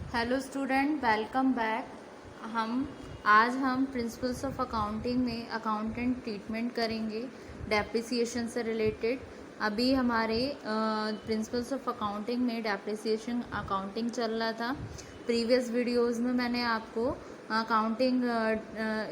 Hello student, welcome back. आज हम principles of accounting में अकाउंटेंट ट्रीटमेंट करेंगे डेप्रिसिएशन से रिलेटेड। अभी हमारे प्रिंसिपल्स ऑफ अकाउंटिंग में डेप्रिसिएशन अकाउंटिंग चल रहा था। प्रीवियस वीडियोस में मैंने आपको अकाउंटिंग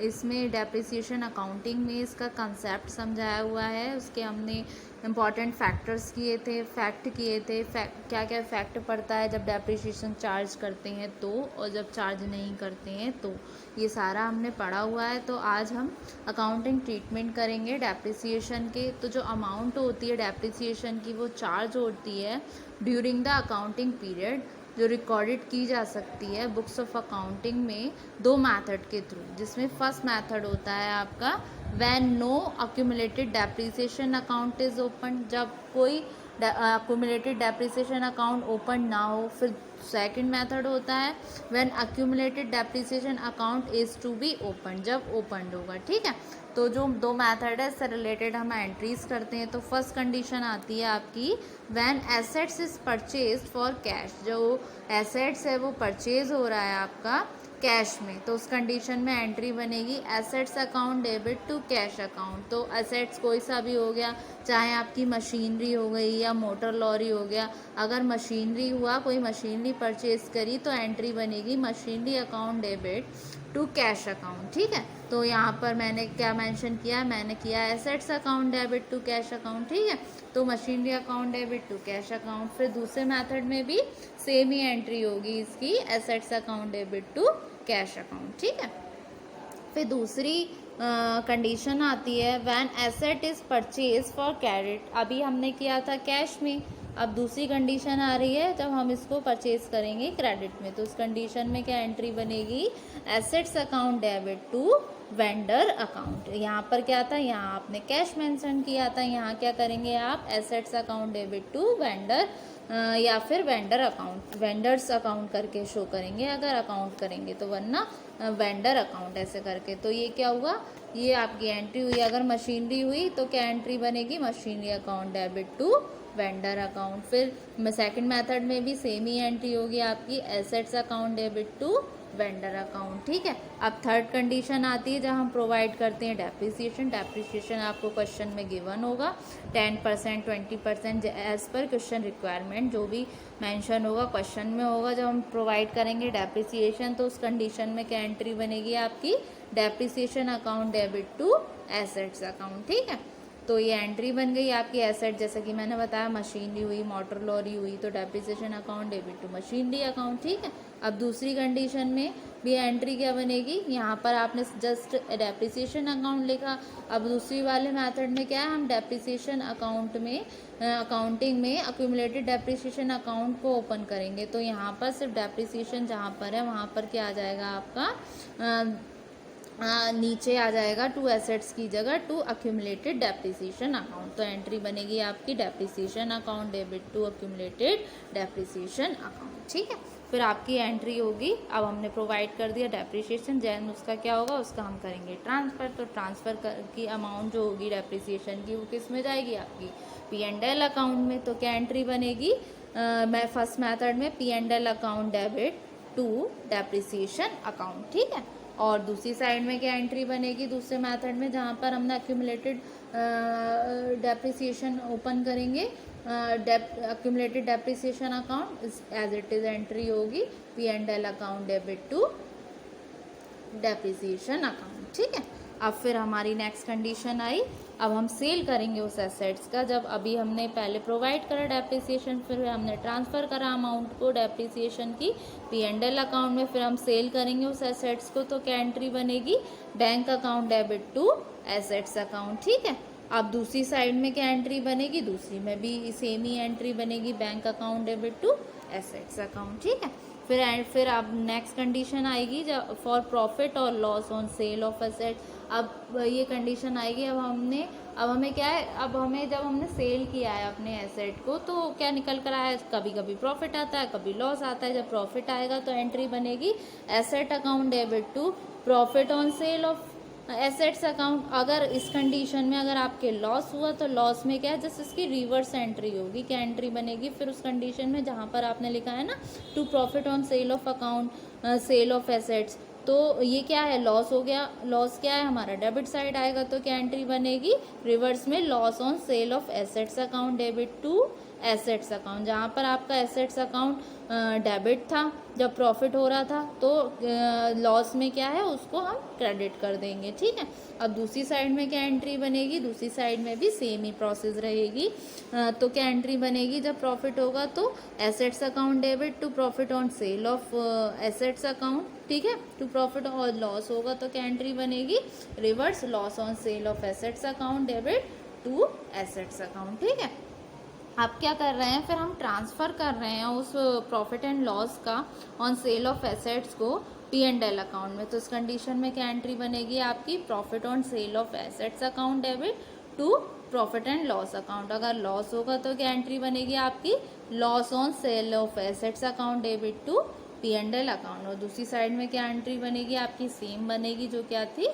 इसमें डेप्रिसिएशन अकाउंटिंग में इसका कंसेप्ट समझाया हुआ है। उसके हमने इम्पॉर्टेंट फैक्टर्स किए थे क्या क्या फैक्ट पड़ता है जब डेप्रिसिएशन चार्ज करते हैं तो, और जब चार्ज नहीं करते हैं तो, ये सारा हमने पढ़ा हुआ है। तो आज हम अकाउंटिंग ट्रीटमेंट करेंगे डेप्रिसिएशन के। तो जो अमाउंट होती है डेप्रिसिएशन की वो चार्ज होती है ड्यूरिंग द अकाउंटिंग पीरियड, जो रिकॉर्डेड की जा सकती है बुक्स ऑफ अकाउंटिंग में दो मेथड के थ्रू, जिसमें फर्स्ट मेथड होता है आपका when no accumulated depreciation account is open, जब कोई अक्यूमुलेटेड डेप्रिसिएशन अकाउंट ओपन ना हो। फिर सेकंड मेथड होता है when accumulated depreciation account is to be open, जब ओपन होगा। ठीक है, तो जो दो मेथड है इससे रिलेटेड हम एंट्रीज करते हैं। तो फर्स्ट कंडीशन आती है आपकी when assets is purchased for cash, जो एसेट्स है वो परचेज हो रहा है आपका कैश में, तो उस कंडीशन में एंट्री बनेगी assets account debit to cash account. तो एसेट्स कोई सा भी हो गया, चाहे आपकी मशीनरी हो गई या मोटर लॉरी हो गया। अगर मशीनरी हुआ, कोई मशीनरी परचेज करी, तो एंट्री बनेगी machinery account debit to cash account. ठीक है, तो यहाँ पर मैंने क्या मेंशन किया, मैंने किया assets account debit to cash account. ठीक है, तो machinery account debit to cash account. फिर दूसरे मेथड में भी सेम ही एंट्री होगी इसकी, assets account debit to cash account. ठीक है, फिर दूसरी कंडीशन आती है when asset is purchase for credit. अभी हमने किया था कैश में, अब दूसरी कंडीशन आ रही है जब हम इसको परचेज करेंगे क्रेडिट में। तो उस कंडीशन में क्या एंट्री बनेगी, assets account debit to vendor account. यहाँ पर क्या था, यहाँ आपने कैश मेंशन किया था, यहाँ क्या करेंगे आप, assets account debit to vendor या फिर वेंडर अकाउंट, वेंडर्स अकाउंट करके शो करेंगे अगर अकाउंट करेंगे तो, वरना वेंडर अकाउंट ऐसे करके। तो ये क्या हुआ, ये आपकी एंट्री हुई। अगर मशीनरी हुई तो क्या एंट्री बनेगी, machinery account debit to vendor account. फिर सेकंड मेथड में भी सेम ही एंट्री होगी आपकी, assets account debit to vendor account. ठीक है, अब थर्ड कंडीशन आती है जब हम प्रोवाइड करते हैं डेप्रिसिएशन। डेप्रिसिएशन आपको क्वेश्चन में गिवन होगा 10%, 20% एज पर क्वेश्चन रिक्वायरमेंट, जो भी मेंशन होगा क्वेश्चन में होगा। जब हम प्रोवाइड करेंगे डेप्रिसिएशन तो उस कंडीशन में क्या एंट्री बनेगी आपकी, depreciation account debit to assets account. ठीक है, तो ये एंट्री बन गई आपकी एसेट, जैसे कि मैंने बताया मशीनरी हुई, मोटर लॉरी हुई, तो depreciation account debit to machinery account. ठीक है, अब दूसरी कंडीशन में भी एंट्री क्या बनेगी, यहाँ पर आपने जस्ट डेप्रिसिएशन अकाउंट लिखा। अब दूसरी वाले मेथड में क्या है, हम डेप्रिसिएशन अकाउंट में अकाउंटिंग में अक्यूमुलेटेड डेप्रिसिएशन अकाउंट को ओपन करेंगे। तो यहाँ पर सिर्फ डेप्रिसिएशन जहाँ पर है वहाँ पर क्या आ जाएगा आपका, नीचे आ जाएगा टू एसेट्स की जगह टू अक्यूमुलेटेड डेप्रिसिएशन अकाउंट। तो एंट्री बनेगी आपकी depreciation account debit to accumulated depreciation account. ठीक है, फिर आपकी एंट्री होगी। अब हमने प्रोवाइड कर दिया डेप्रिसिएशन, जैन उसका क्या होगा, उसका हम करेंगे ट्रांसफ़र। तो ट्रांसफ़र की अमाउंट जो होगी डेप्रिसिएशन की वो किस में जाएगी, आपकी P&L अकाउंट में। तो क्या एंट्री बनेगी, मैं फर्स्ट मेथड में P&L account debit to depreciation account. ठीक है, और दूसरी साइड में क्या एंट्री बनेगी, दूसरे मेथड में जहाँ पर हमने अक्यूमुलेटेड डेप्रिसिएशन ओपन करेंगे, accumulated depreciation account as it is entry होगी P&L account debit to depreciation account. ठीक है, अब फिर हमारी नेक्स्ट कंडीशन आई, अब हम सेल करेंगे उस एसेट्स का। जब अभी हमने पहले प्रोवाइड करा डेप्रिसिएशन, फिर हमने ट्रांसफ़र करा अमाउंट को डेप्रिसिएशन की P&L अकाउंट में, फिर हम सेल करेंगे उस एसेट्स को। तो क्या एंट्री बनेगी, bank account debit to assets account. ठीक है, अब दूसरी साइड में क्या एंट्री बनेगी, दूसरी में भी सेम ही एंट्री बनेगी, bank account debit to assets account. ठीक है, फिर अब नेक्स्ट कंडीशन आएगी जब फॉर प्रॉफिट और loss on sale of asset. अब ये कंडीशन आएगी, अब हमें क्या है, अब हमें जब हमने सेल किया है अपने एसेट को तो क्या निकल कर आया, कभी कभी प्रॉफिट आता है, कभी लॉस आता है। जब प्रॉफिट आएगा तो एंट्री बनेगी asset account debit to profit on sale of assets account, अगर इस कंडीशन में अगर आपके लॉस हुआ तो लॉस में क्या है, जस्ट इसकी रिवर्स एंट्री होगी। क्या एंट्री बनेगी फिर उस कंडीशन में जहाँ पर आपने लिखा है ना to profit on sale of account, sale of assets, तो ये क्या है, लॉस हो गया। लॉस क्या है हमारा, डेबिट साइड आएगा, तो क्या एंट्री बनेगी, रिवर्स में loss on sale of assets account debit to assets account. जहाँ पर आपका एसेट्स अकाउंट डेबिट था जब प्रॉफिट हो रहा था, तो लॉस में क्या है उसको हम क्रेडिट कर देंगे, ठीक है। अब दूसरी साइड में क्या एंट्री बनेगी, दूसरी साइड में भी सेम ही प्रोसेस रहेगी। तो क्या एंट्री बनेगी जब प्रॉफिट होगा, तो assets account debit to profit on sale of assets account, ठीक है, टू प्रॉफिट। और लॉस होगा तो क्या एंट्री बनेगी, reverse loss on sale of assets account debit to assets account, ठीक है। आप क्या कर रहे हैं, फिर हम ट्रांसफ़र कर रहे हैं उस प्रॉफिट एंड लॉस का ऑन सेल ऑफ एसेट्स को P&L अकाउंट में। तो इस कंडीशन में क्या एंट्री बनेगी आपकी, profit on sale of assets account debit to profit and loss account. अगर लॉस होगा तो क्या एंट्री बनेगी आपकी, loss on sale of assets account debit to P&L account. और दूसरी साइड में क्या एंट्री बनेगी आपकी, सेम बनेगी, जो क्या थी,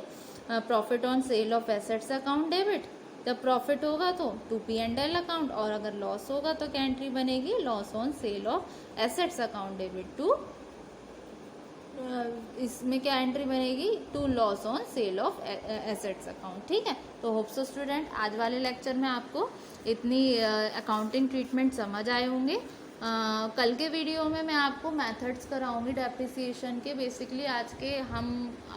profit on sale of assets account debit, जब प्रॉफिट होगा तो टू P&L अकाउंट, और अगर लॉस होगा तो क्या एंट्री बनेगी, loss on sale of assets account debit to, इसमें क्या एंट्री बनेगी, to loss on sale of assets account, ठीक है। तो होप सो स्टूडेंट आज वाले लेक्चर में आपको इतनी अकाउंटिंग ट्रीटमेंट समझ आए होंगे। कल के वीडियो में मैं आपको मेथड्स कराऊंगी डेप्रिसिएशन के। बेसिकली आज के हम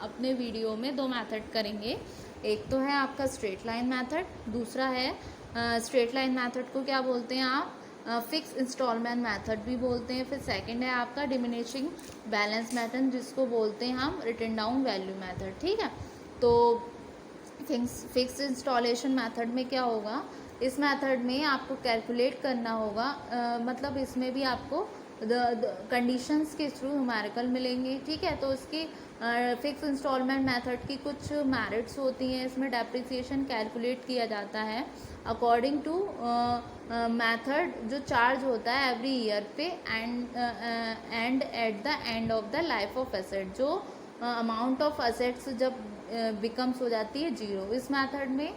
अपने वीडियो में दो मेथड करेंगे। एक तो है आपका स्ट्रेट लाइन मेथड, दूसरा है स्ट्रेट लाइन मेथड को क्या बोलते हैं आप, फिक्स इंस्टॉलमेंट मेथड भी बोलते हैं। फिर सेकंड है आपका डिमिनिशिंग बैलेंस मेथड, जिसको बोलते हैं हम रिटन डाउन वैल्यू मेथड, ठीक है। तो फिक्स इंस्टॉलेशन मेथड में क्या होगा, इस मेथड में आपको कैलकुलेट करना होगा, मतलब इसमें भी आपको कंडीशंस के थ्रू न्यूमेरिकल मिलेंगे, ठीक है। तो इसकी फिक्स इंस्टॉलमेंट मेथड की कुछ मेरिट्स होती हैं। इसमें डेप्रिसिएशन कैलकुलेट किया जाता है अकॉर्डिंग टू मेथड जो चार्ज होता है एवरी ईयर पे and at the end of the life of asset, जो अमाउंट ऑफ एसेट्स जब बिकम्स हो जाती है जीरो। इस मेथड में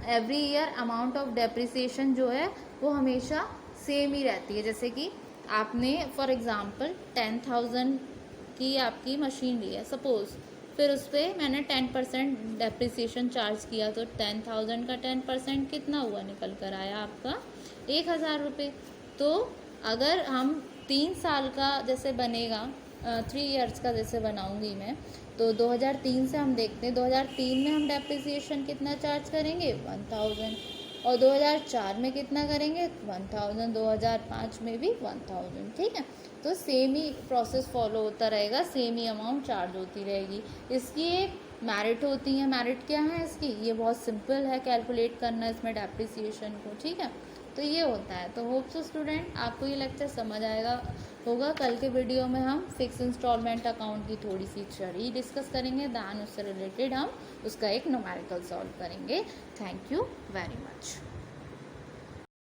every year amount of depreciation जो है वो हमेशा सेम ही रहती है। जैसे कि आपने फॉर एग्जांपल 10,000 की आपकी मशीन ली है सपोज़, फिर उस पर मैंने 10% डेप्रिसिएशन चार्ज किया, तो 10,000 का 10% कितना हुआ, निकल कर आया आपका 1,000 रुपये। तो अगर हम 3 साल का जैसे बनेगा, 3 इयर्स का जैसे बनाऊंगी मैं, तो 2003 से हम देखते हैं, 2003 में हम डेप्रिसिएशन कितना चार्ज करेंगे, 1000, और 2004 में कितना करेंगे, 1000, 2005 में भी 1000, ठीक है। तो सेम ही प्रोसेस फॉलो होता रहेगा, सेम ही अमाउंट चार्ज होती रहेगी। इसकी एक मेरिट होती है, मेरिट क्या है इसकी, ये बहुत सिंपल है कैलकुलेट करना इसमें डेप्रिसिएशन को, ठीक है। तो ये होता है। तो होप सो स्टूडेंट आपको ये लेक्चर समझ आएगा होगा। कल के वीडियो में हम फिक्स इंस्टॉलमेंट अकाउंट की थोड़ी सी थ्योरी डिस्कस करेंगे, दैन उससे रिलेटेड हम उसका एक न्यूमेरिकल सॉल्व करेंगे। Thank you very much.